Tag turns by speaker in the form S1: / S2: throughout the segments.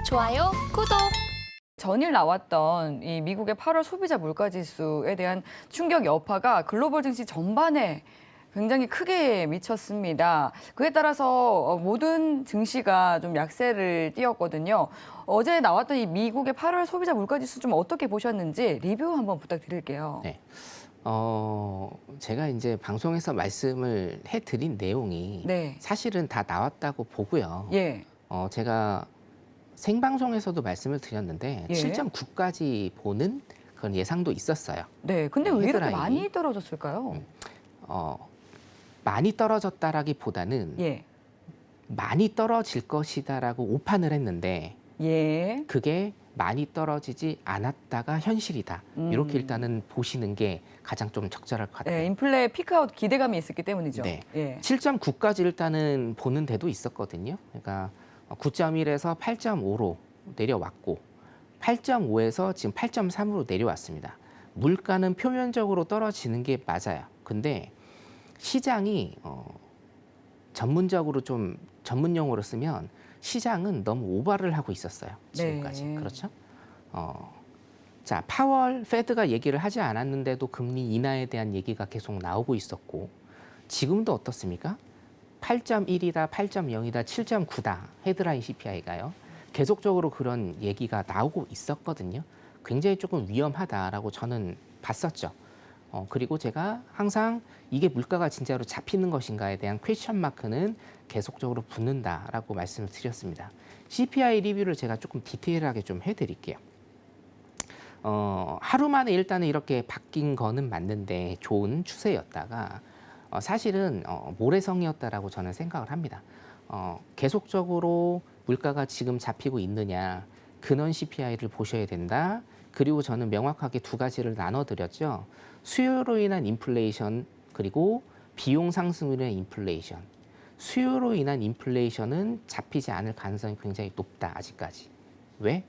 S1: 좋아요, 구독.
S2: 전일 나왔던 이 미국의 8월 소비자 물가지수에 대한 충격 여파가 글로벌 증시 전반에 굉장히 크게 미쳤습니다. 그에 따라서 모든 증시가 좀 약세를 띄었거든요. 어제 나왔던 이 미국의 8월 소비자 물가지수 좀 어떻게 보셨는지 리뷰 한번 부탁드릴게요.
S3: 네. 제가 이제 방송에서 말씀을 해드린 내용이
S2: 네.
S3: 사실은 다 나왔다고 보고요.
S2: 예.
S3: 제가 생방송에서도 말씀을 드렸는데
S2: 예.
S3: 7.9까지 보는 그런 예상도 있었어요.
S2: 네. 근데 왜 이렇게
S3: 헤드라인이.
S2: 많이 떨어졌을까요?
S3: 많이 떨어졌다라기보다는
S2: 예.
S3: 많이 떨어질 것이다라고 오판을 했는데
S2: 예.
S3: 그게 많이 떨어지지 않았다가 현실이다. 이렇게 일단은 보시는 게 가장 좀 적절할 것 같아요.
S2: 네, 인플레 피크아웃 기대감이 있었기 때문이죠.
S3: 네.
S2: 예.
S3: 7.9까지 일단은 보는 데도 있었거든요. 그러니까 9.1에서 8.5로 내려왔고 8.5에서 지금 8.3으로 내려왔습니다. 물가는 표면적으로 떨어지는 게 맞아요. 근데 시장이 전문적으로 좀 전문 용어로 쓰면 시장은 너무 오버를 하고 있었어요. 지금까지.
S2: 네.
S3: 그렇죠? 자, 파월 페드가 얘기를 하지 않았는데도 금리 인하에 대한 얘기가 계속 나오고 있었고 지금도 어떻습니까? 8.1이다, 8.0이다, 7.9다 헤드라인 CPI가요. 계속적으로 그런 얘기가 나오고 있었거든요. 굉장히 조금 위험하다라고 저는 봤었죠. 그리고 제가 항상 이게 물가가 진짜로 잡히는 것인가에 대한 퀘스천 마크는 계속적으로 붙는다라고 말씀을 드렸습니다. CPI 리뷰를 제가 조금 디테일하게 좀 해드릴게요. 하루 만에 일단은 이렇게 바뀐 거는 맞는데 좋은 추세였다가 사실은 모래성이었다라고 저는 생각을 합니다. 계속적으로 물가가 지금 잡히고 있느냐 근원 CPI를 보셔야 된다. 그리고 저는 명확하게 두 가지를 나눠드렸죠. 수요로 인한 인플레이션 그리고 비용 상승으로 인한 인플레이션. 수요로 인한 인플레이션은 잡히지 않을 가능성이 굉장히 높다 아직까지. 왜?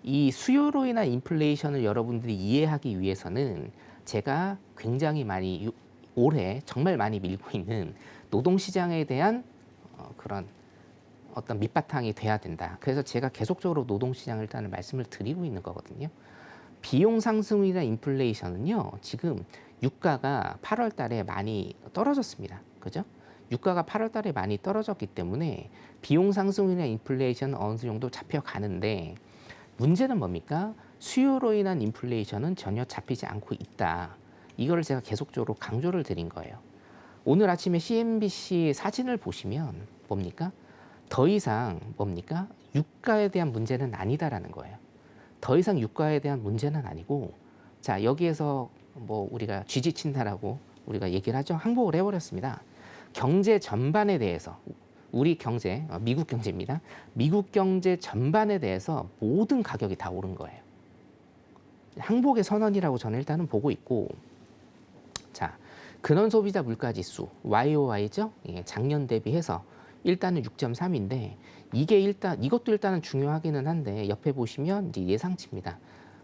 S3: 이 수요로 인한 인플레이션을 여러분들이 이해하기 위해서는 제가 굉장히 많이 올해 정말 많이 밀고 있는 노동시장에 대한 그런 어떤 밑바탕이 돼야 된다. 그래서 제가 계속적으로 노동시장을 일단은 말씀을 드리고 있는 거거든요. 비용 상승이나 인플레이션은요. 지금 유가가 8월 달에 많이 떨어졌습니다. 그죠? 유가가 8월 달에 많이 떨어졌기 때문에 비용 상승이나 인플레이션은 어느 정도 잡혀가는데 문제는 뭡니까? 수요로 인한 인플레이션은 전혀 잡히지 않고 있다. 이거를 제가 계속적으로 강조를 드린 거예요. 오늘 아침에 CNBC 사진을 보시면 뭡니까? 더 이상 뭡니까? 유가에 대한 문제는 아니다라는 거예요. 더 이상 유가에 대한 문제는 아니고 자 여기에서 뭐 우리가 쥐지친다라고 우리가 얘기를 하죠. 항복을 해버렸습니다. 경제 전반에 대해서 우리 경제, 미국 경제입니다. 미국 경제 전반에 대해서 모든 가격이 다 오른 거예요. 항복의 선언이라고 저는 일단은 보고 있고 자 근원 소비자 물가지수 YOY죠. 예, 작년 대비해서 일단은 6.3인데 이게 이것도 일단은 중요하기는 한데 옆에 보시면 이제 예상치입니다.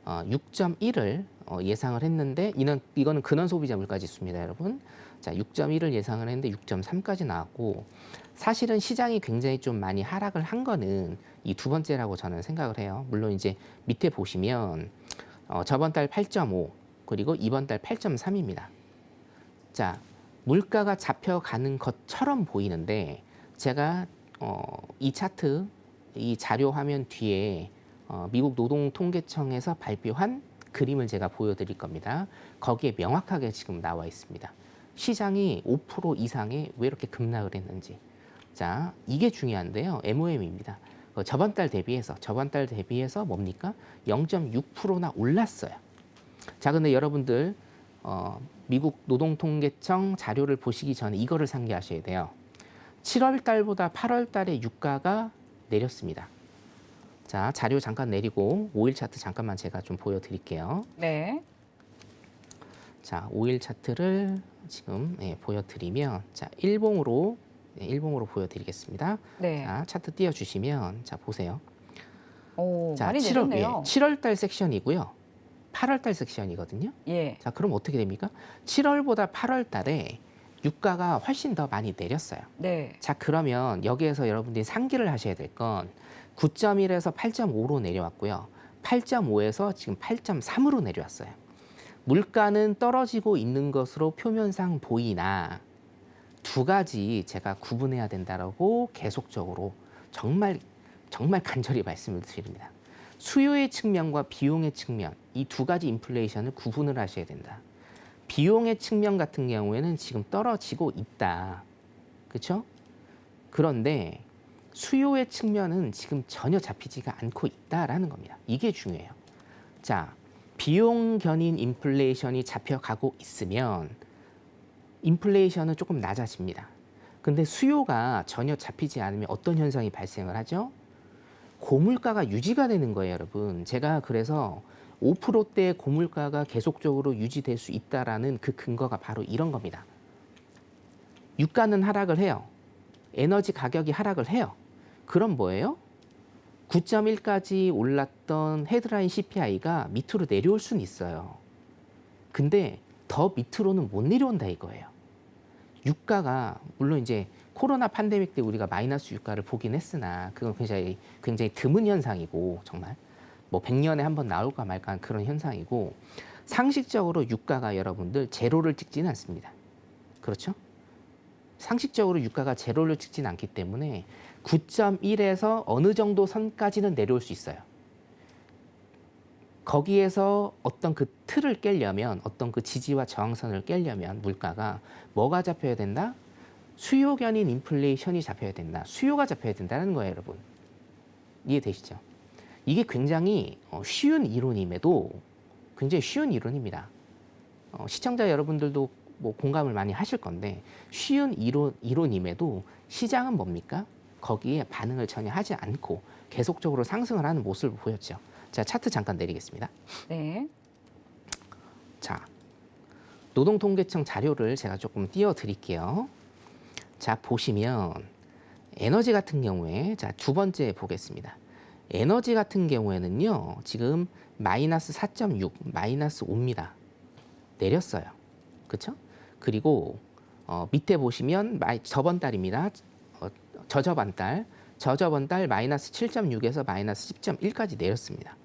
S3: 6.1을 예상을 했는데 이거는 근원 소비자 물가지수입니다, 여러분. 자, 6.1을 예상을 했는데 6.3까지 나왔고 사실은 시장이 굉장히 좀 많이 하락을 한 거는 이 두 번째라고 저는 생각을 해요. 물론 이제 밑에 보시면 저번 달 8.5 그리고 이번 달 8.3입니다. 자, 물가가 잡혀가는 것처럼 보이는데 제가 이 차트, 이 자료 화면 뒤에 미국 노동통계청에서 발표한 그림을 제가 보여드릴 겁니다. 거기에 명확하게 지금 나와 있습니다. 시장이 5% 이상의 왜 이렇게 급락을 했는지. 자, 이게 중요한데요. MOM입니다. 저번 달 대비해서 뭡니까? 0.6%나 올랐어요. 자, 근데 여러분들 미국 노동통계청 자료를 보시기 전에 이거를 상기하셔야 돼요. 7월 달보다 8월 달에 유가가 내렸습니다. 자, 자료 잠깐 내리고 5일 차트 잠깐만 제가 좀 보여드릴게요.
S2: 네.
S3: 자, 5일 차트를 지금 보여드리면 자, 일봉으로 보여드리겠습니다.
S2: 네.
S3: 자, 차트 띄워주시면 자 보세요.
S2: 오,
S3: 자,
S2: 많이
S3: 7월,
S2: 내렸네요.
S3: 7월 달 섹션이고요. 8월 달 섹션이거든요.
S2: 예.
S3: 자, 그럼 어떻게 됩니까? 7월보다 8월 달에 유가가 훨씬 더 많이 내렸어요.
S2: 네.
S3: 자, 그러면 여기에서 여러분들이 상기를 하셔야 될 건 9.1에서 8.5로 내려왔고요. 8.5에서 지금 8.3으로 내려왔어요. 물가는 떨어지고 있는 것으로 표면상 보이나 두 가지 제가 구분해야 된다라고 계속적으로 정말 간절히 말씀을 드립니다. 수요의 측면과 비용의 측면, 이 두 가지 인플레이션을 구분을 하셔야 된다. 비용의 측면 같은 경우에는 지금 떨어지고 있다. 그렇죠? 그런데 수요의 측면은 지금 전혀 잡히지가 않고 있다라는 겁니다. 이게 중요해요. 자, 비용 견인 인플레이션이 잡혀가고 있으면 인플레이션은 조금 낮아집니다. 근데 수요가 전혀 잡히지 않으면 어떤 현상이 발생을 하죠? 고물가가 유지가 되는 거예요, 여러분. 제가 그래서 5%대의 고물가가 계속적으로 유지될 수 있다라는 그 근거가 바로 이런 겁니다. 유가는 하락을 해요. 에너지 가격이 하락을 해요. 그럼 뭐예요? 9.1까지 올랐던 헤드라인 CPI가 밑으로 내려올 수는 있어요. 근데 더 밑으로는 못 내려온다 이거예요. 유가가 물론 이제 코로나 팬데믹 때 우리가 마이너스 유가를 보긴 했으나 그건 굉장히 드문 현상이고 정말 뭐 100년에 한 번 나올까 말까 그런 현상이고 상식적으로 유가가 여러분들 제로를 찍지는 않습니다. 그렇죠? 상식적으로 유가가 제로를 찍지는 않기 때문에 9.1에서 어느 정도 선까지는 내려올 수 있어요. 거기에서 어떤 그 틀을 깨려면 어떤 그 지지와 저항선을 깨려면 물가가 뭐가 잡혀야 된다? 수요 견인 인플레이션이 잡혀야 된다. 수요가 잡혀야 된다는 거예요, 여러분. 이해되시죠? 이게 굉장히 쉬운 이론임에도 굉장히 쉬운 이론입니다. 시청자 여러분들도 뭐 공감을 많이 하실 건데 쉬운 이론임에도 시장은 뭡니까? 거기에 반응을 전혀 하지 않고 계속적으로 상승을 하는 모습을 보였죠. 자, 차트 잠깐 내리겠습니다.
S2: 네.
S3: 자, 노동통계청 자료를 제가 조금 띄워드릴게요. 자, 보시면 에너지 같은 경우에 자, 두 번째 보겠습니다. 에너지 같은 경우에는요. 지금 마이너스 4.6, 마이너스 5입니다. 내렸어요. 그렇죠? 그리고 밑에 보시면 저번 달입니다. 저저번 달 마이너스 7.6에서 마이너스 10.1까지 내렸습니다.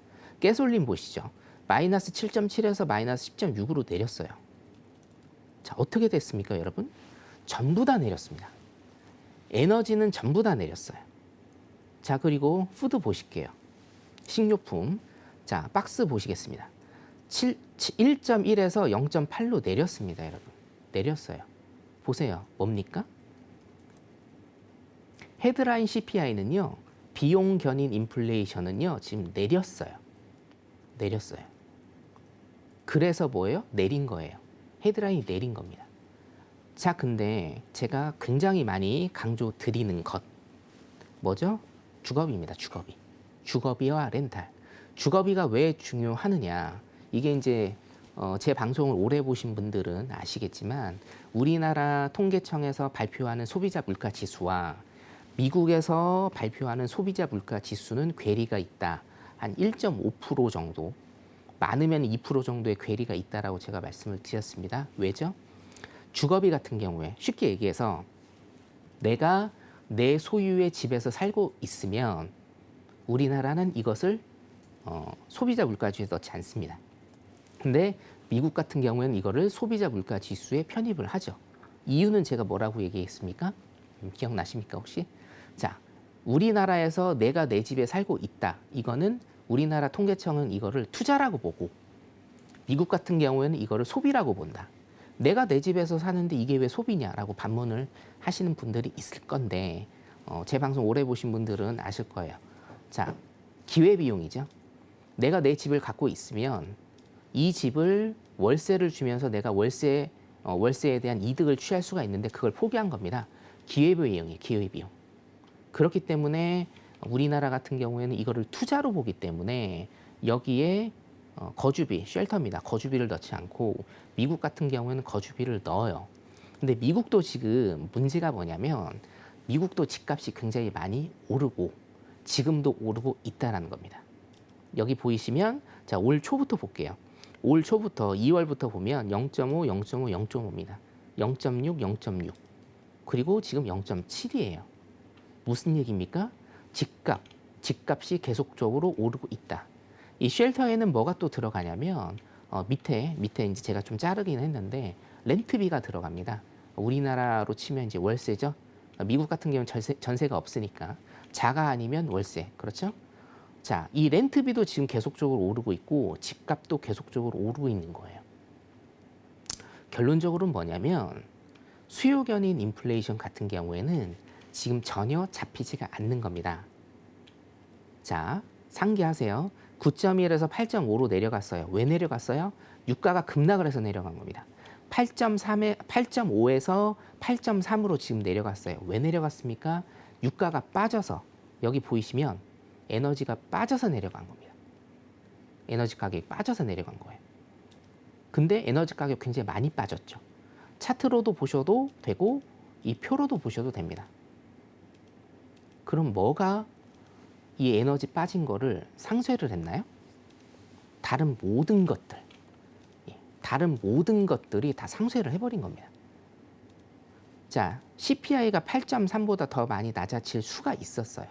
S3: 가솔린 보시죠. 마이너스 7.7에서 마이너스 10.6으로 내렸어요. 자, 어떻게 됐습니까, 여러분? 전부 다 내렸습니다. 에너지는 전부 다 내렸어요. 자, 그리고 푸드 보실게요. 식료품. 자, 박스 보시겠습니다. 1.1에서 0.8로 내렸습니다, 여러분. 내렸어요. 보세요. 뭡니까? 헤드라인 CPI는요. 비용 견인 인플레이션은요. 지금 내렸어요. 내렸어요. 그래서 뭐예요? 내린 거예요. 헤드라인이 내린 겁니다. 자, 근데 제가 굉장히 많이 강조 드리는 것 뭐죠? 주거비입니다. 주거비. 주거비와 렌탈. 주거비가 왜 중요하느냐? 이게 이제 제 방송을 오래 보신 분들은 아시겠지만 우리나라 통계청에서 발표하는 소비자 물가 지수와 미국에서 발표하는 소비자 물가 지수는 괴리가 있다. 한 1.5% 정도, 많으면 2% 정도의 괴리가 있다라고 제가 말씀을 드렸습니다. 왜죠? 주거비 같은 경우에 쉽게 얘기해서 내가 내 소유의 집에서 살고 있으면 우리나라는 이것을 소비자 물가 지수에 넣지 않습니다. 근데 미국 같은 경우에는 이거를 소비자 물가 지수에 편입을 하죠. 이유는 제가 뭐라고 얘기했습니까? 기억나십니까 혹시? 자, 우리나라에서 내가 내 집에 살고 있다. 이거는 우리나라 통계청은 이거를 투자라고 보고 미국 같은 경우에는 이거를 소비라고 본다. 내가 내 집에서 사는데 이게 왜 소비냐라고 반문을 하시는 분들이 있을 건데 제 방송 오래 보신 분들은 아실 거예요. 자, 기회비용이죠. 내가 내 집을 갖고 있으면 이 집을 월세를 주면서 내가 월세에 대한 이득을 취할 수가 있는데 그걸 포기한 겁니다. 기회비용이에요. 기회비용. 그렇기 때문에 우리나라 같은 경우에는 이거를 투자로 보기 때문에 여기에 거주비, 쉘터입니다. 거주비를 넣지 않고 미국 같은 경우에는 거주비를 넣어요. 근데 미국도 지금 문제가 뭐냐면 미국도 집값이 굉장히 많이 오르고 지금도 오르고 있다는 겁니다. 여기 보이시면 자, 올 초부터 볼게요. 올 초부터 2월부터 보면 0.5, 0.5, 0.5입니다. 0.6, 0.6, 그리고 지금 0.7이에요. 무슨 얘기입니까? 집값이 계속적으로 오르고 있다. 이 쉘터에는 뭐가 또 들어가냐면 밑에 이제 제가 좀 자르긴 했는데 렌트비가 들어갑니다. 우리나라로 치면 이제 월세죠. 미국 같은 경우는 전세가 없으니까 자가 아니면 월세, 그렇죠? 자, 이 렌트비도 지금 계속적으로 오르고 있고 집값도 계속적으로 오르고 있는 거예요. 결론적으로는 뭐냐면 수요 견인 인플레이션 같은 경우에는 지금 전혀 잡히지가 않는 겁니다. 자, 상기하세요. 9.1에서 8.5로 내려갔어요. 왜 내려갔어요? 유가가 급락을 해서 내려간 겁니다. 8.5에서 8.3으로 지금 내려갔어요. 왜 내려갔습니까? 유가가 빠져서, 여기 보이시면 에너지가 빠져서 내려간 겁니다. 에너지 가격이 빠져서 내려간 거예요. 근데 에너지 가격 굉장히 많이 빠졌죠. 차트로도 보셔도 되고 이 표로도 보셔도 됩니다. 그럼 뭐가 이 에너지 빠진 거를 상쇄를 했나요? 다른 모든 것들이 다 상쇄를 해버린 겁니다. 자, CPI가 8.3보다 더 많이 낮아질 수가 있었어요.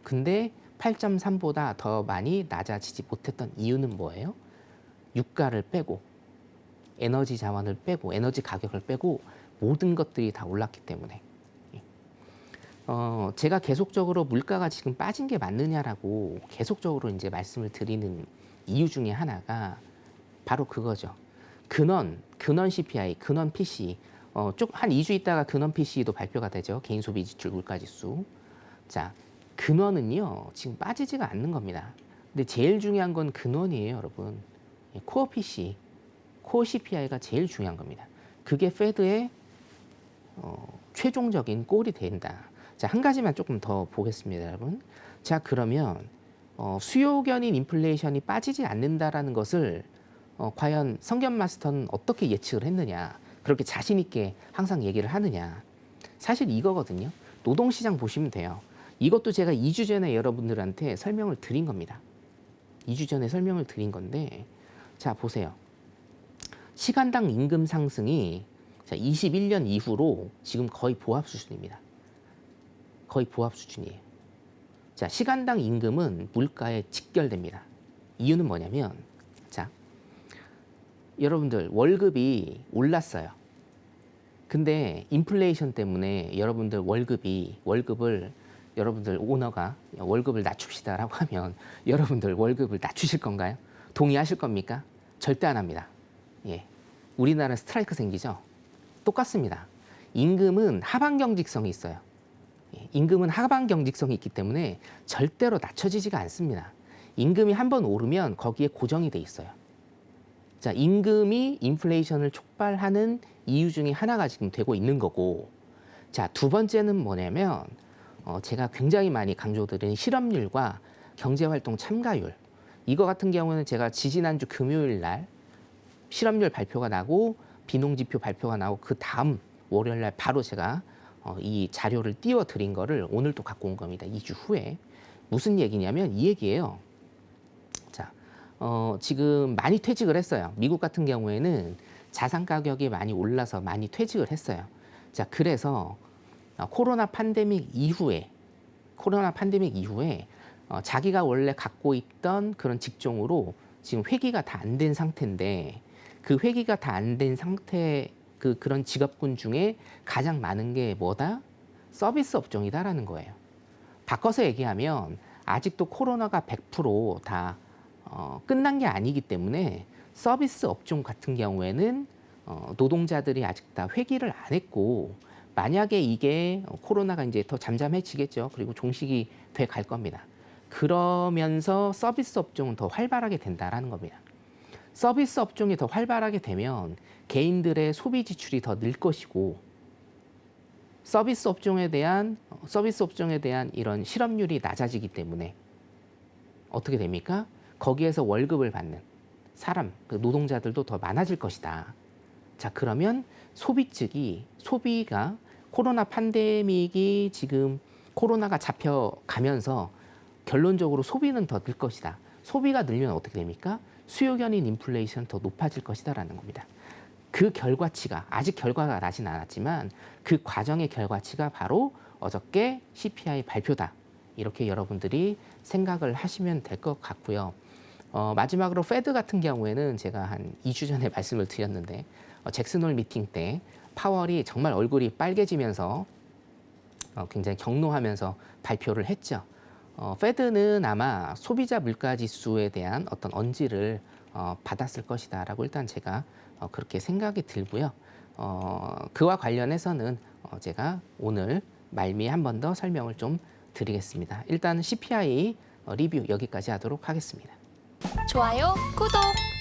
S3: 근데 8.3보다 더 많이 낮아지지 못했던 이유는 뭐예요? 유가를 빼고 에너지 자원을 빼고 에너지 가격을 빼고 모든 것들이 다 올랐기 때문에 제가 계속적으로 물가가 지금 빠진 게 맞느냐라고 계속적으로 이제 말씀을 드리는 이유 중에 하나가 바로 그거죠. 근원 CPI, 근원 PCE. 좀 한 2주 있다가 근원 PCE도 발표가 되죠. 개인 소비 지출 물가지수. 자, 근원은요 지금 빠지지가 않는 겁니다. 근데 제일 중요한 건 근원이에요, 여러분. 코어 PCE, 코어 CPI가 제일 중요한 겁니다. 그게 페드의 최종적인 골이 된다. 자, 한 가지만 조금 더 보겠습니다, 여러분. 자, 그러면 수요 견인 인플레이션이 빠지지 않는다라는 것을 과연 성견 마스터는 어떻게 예측을 했느냐, 그렇게 자신 있게 항상 얘기를 하느냐. 사실 이거거든요. 노동시장 보시면 돼요. 이것도 제가 2주 전에 여러분들한테 설명을 드린 겁니다. 2주 전에 설명을 드린 건데, 자, 보세요. 시간당 임금 상승이 21년 이후로 지금 거의 보합 수준입니다. 거의 보합 수준이에요. 자, 시간당 임금은 물가에 직결됩니다. 이유는 뭐냐면, 자, 여러분들 월급이 올랐어요. 근데 인플레이션 때문에 여러분들 월급을 여러분들 오너가 월급을 낮춥시다라고 하면 여러분들 월급을 낮추실 건가요? 동의하실 겁니까? 절대 안 합니다. 예, 우리나라 스트라이크 생기죠? 똑같습니다. 임금은 하방 경직성이 있어요. 임금은 하방 경직성이 있기 때문에 절대로 낮춰지지가 않습니다. 임금이 한번 오르면 거기에 고정이 돼 있어요. 자, 임금이 인플레이션을 촉발하는 이유 중에 하나가 지금 되고 있는 거고, 자, 두 번째는 뭐냐면 제가 굉장히 많이 강조드린 실업률과 경제활동 참가율. 이거 같은 경우는 제가 지지난주 금요일 날 실업률 발표가 나고 비농지표 발표가 나고 그 다음 월요일 날 바로 제가 이 자료를 띄워드린 거를 오늘 또 갖고 온 겁니다. 2주 후에. 무슨 얘기냐면 이 얘기예요. 자, 지금 많이 퇴직을 했어요. 미국 같은 경우에는 자산 가격이 많이 올라서 많이 퇴직을 했어요. 자, 그래서 코로나 팬데믹 이후에 자기가 원래 갖고 있던 그런 직종으로 지금 회귀가 다 안 된 상태인데, 그 회귀가 다 안 된 상태, 그런 직업군 중에 가장 많은 게 뭐다? 서비스 업종이다라는 거예요. 바꿔서 얘기하면 아직도 코로나가 100% 끝난 게 아니기 때문에 서비스 업종 같은 경우에는 노동자들이 아직 다 회귀를 안 했고, 만약에 이게 코로나가 이제 더 잠잠해지겠죠. 그리고 종식이 돼 갈 겁니다. 그러면서 서비스 업종은 더 활발하게 된다라는 겁니다. 서비스 업종이 더 활발하게 되면 개인들의 소비 지출이 더 늘 것이고, 서비스 업종에 대한 이런 실업률이 낮아지기 때문에 어떻게 됩니까? 거기에서 월급을 받는 사람, 노동자들도 더 많아질 것이다. 자, 그러면 소비가 코로나 팬데믹이 지금 코로나가 잡혀가면서 결론적으로 소비는 더 늘 것이다. 소비가 늘면 어떻게 됩니까? 수요 견인 인플레이션 더 높아질 것이다라는 겁니다. 그 결과치가 아직 결과가 나진 않았지만 그 과정의 결과치가 바로 어저께 CPI 발표다. 이렇게 여러분들이 생각을 하시면 될 것 같고요. 마지막으로 페드 같은 경우에는 제가 한 2주 전에 말씀을 드렸는데 잭슨홀 미팅 때 파월이 정말 얼굴이 빨개지면서 굉장히 경로하면서 발표를 했죠. 페드는 아마 소비자 물가 지수에 대한 어떤 언지를 받았을 것이다라고 일단 제가 그렇게 생각이 들고요. 그와 관련해서는 제가 오늘 말미에 한 번 더 설명을 좀 드리겠습니다. 일단 CPI 리뷰 여기까지 하도록 하겠습니다.
S1: 좋아요, 구독!